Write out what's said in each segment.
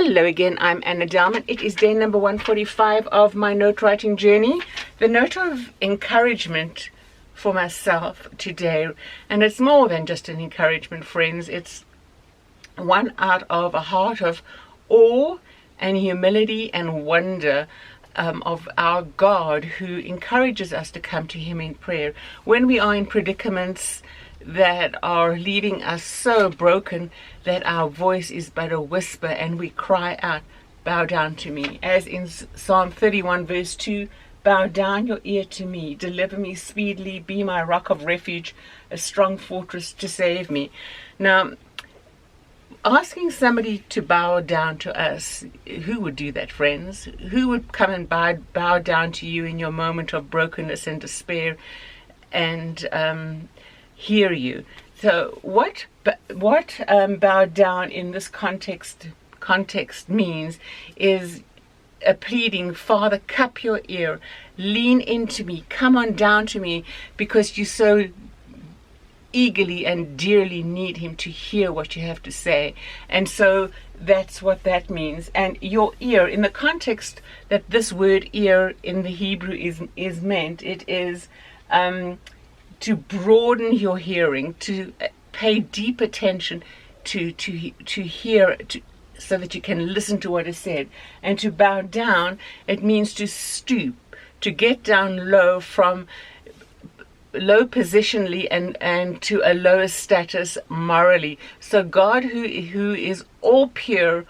Hello again, I'm Anna Dalman. It is day number 145 of my note writing journey. The note of encouragement for myself today, and it's more than just an encouragement, friends. It's one out of a heart of awe and humility and wonder of our God, who encourages us to come to Him in prayer when we are in predicaments that are leaving us so broken that our voice is but a whisper and we cry out, "Bow down to me." As in Psalm 31 verse 2, "Bow down your ear to me, deliver me speedily, be my rock of refuge, a strong fortress to save me." Now, asking somebody to bow down to us, who would do that, friends? Who would come and bow down to you in your moment of brokenness and despair and hear you? So what bow down in this context means is a pleading, "Father, cup your ear, lean into me, come on down to me," because you so eagerly and dearly need Him to hear what you have to say. And so that's what that means. And your ear, in the context that this word ear in the Hebrew is meant, it is to broaden your hearing, to pay deep attention to hear, so that you can listen to what is said. And to bow down, it means to stoop, to get down low from low positionally and to a lower status morally. So God, who is all pure,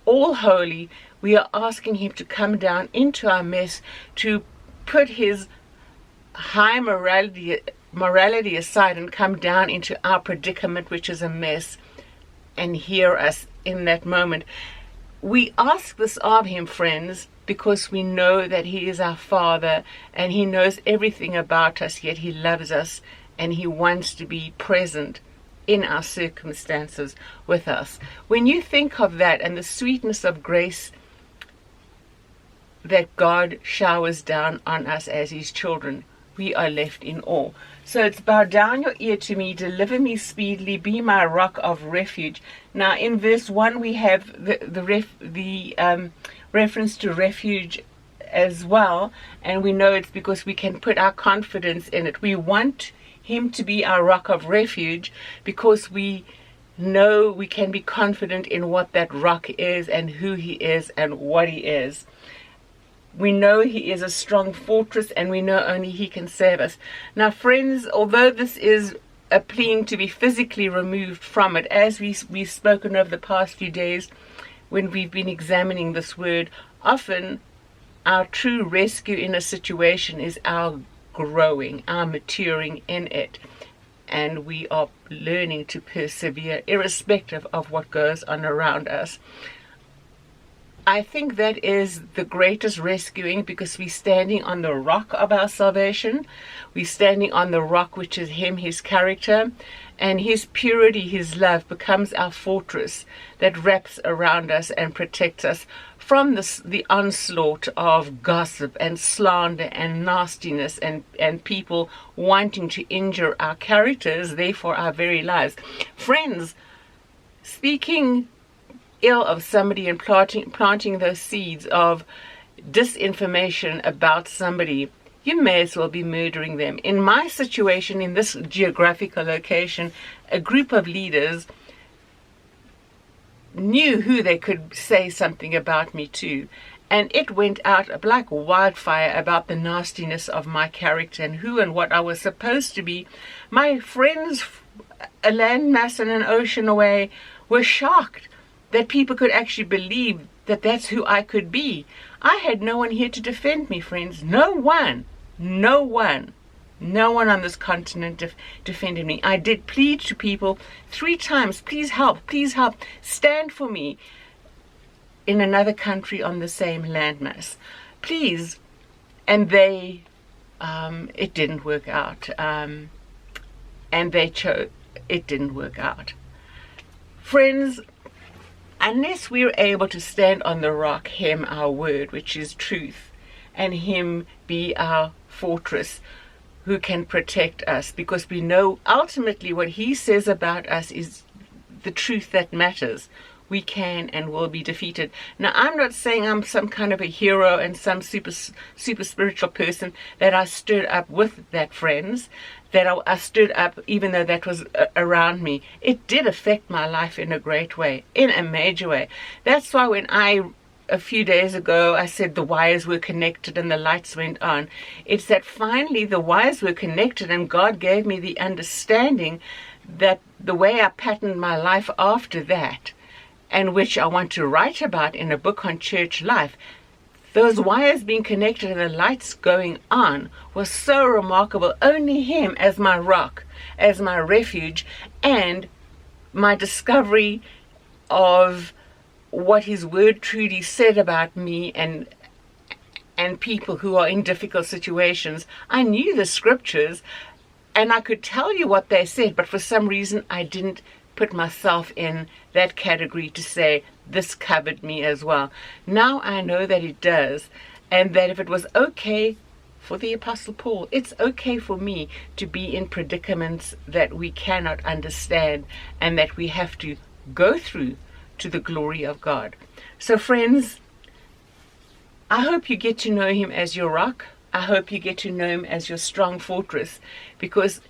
all holy, we are asking Him to come down into our mess, to put His high morality aside and come down into our predicament, which is a mess, and hear us in that moment. We ask this of Him, friends, because we know that He is our Father and He knows everything about us, yet He loves us and He wants to be present in our circumstances with us. When you think of that and the sweetness of grace that God showers down on us as His children, we are left in awe. So it's "Bow down your ear to me, deliver me speedily, be my rock of refuge." Now in verse 1 we have the reference to refuge as well, and we know it's because we can put our confidence in it. We want Him to be our rock of refuge because we know we can be confident in what that rock is and who He is and what He is. We know He is a strong fortress, and we know only He can save us. Now, friends, although this is a plea to be physically removed from it, as we've spoken over the past few days when we've been examining this word, often our true rescue in a situation is our growing, our maturing in it. And we are learning to persevere irrespective of what goes on around us. I think that is the greatest rescuing, because we're standing on the rock of our salvation. We're standing on the rock, which is Him, His character, and His purity, His love becomes our fortress that wraps around us and protects us from the onslaught of gossip and slander and nastiness and people wanting to injure our characters, therefore our very lives. Friends, speaking ill of somebody and planting those seeds of disinformation about somebody, you may as well be murdering them. In my situation, in this geographical location, a group of leaders knew who they could say something about me to, and it went out like wildfire about the nastiness of my character and who and what I was supposed to be. My friends, a landmass and an ocean away, were shocked that people could actually believe that that's who I could be. I had no one here to defend me, friends. No one on this continent defended me. I did plead to people 3 times, "Please help, stand for me," in another country on the same landmass. Please. And they, it didn't work out. And they chose, it didn't work out. Friends, unless we're able to stand on the rock, Him, our word, which is truth, and Him be our fortress who can protect us, because we know ultimately what He says about us is the truth that matters. we can and will be defeated. Now, I'm not saying I'm some kind of a hero and some super spiritual person, that I stood up with that, friends, that I stood up even though that was around me. It did affect my life in a great way, in a major way. That's why when a few days ago, I said the wires were connected and the lights went on. It's that finally the wires were connected and God gave me the understanding that the way I patterned my life after that, and which I want to write about in a book on church life, those wires being connected and the lights going on was so remarkable. Only Him as my rock, as my refuge, and my discovery of what His word truly said about me and people who are in difficult situations. I knew the scriptures and I could tell you what they said, but for some reason I didn't put myself in that category to say this covered me as well. Now I know that it does, and that if it was okay for the Apostle Paul, it's okay for me to be in predicaments that we cannot understand and that we have to go through to the glory of God. So friends, I hope you get to know Him as your rock. I hope you get to know Him as your strong fortress, because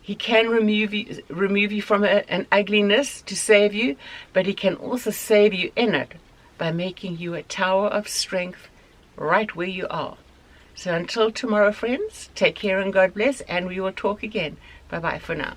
He can remove you from an ugliness to save you, but He can also save you in it by making you a tower of strength right where you are. So until tomorrow, friends, take care and God bless, and we will talk again. Bye-bye for now.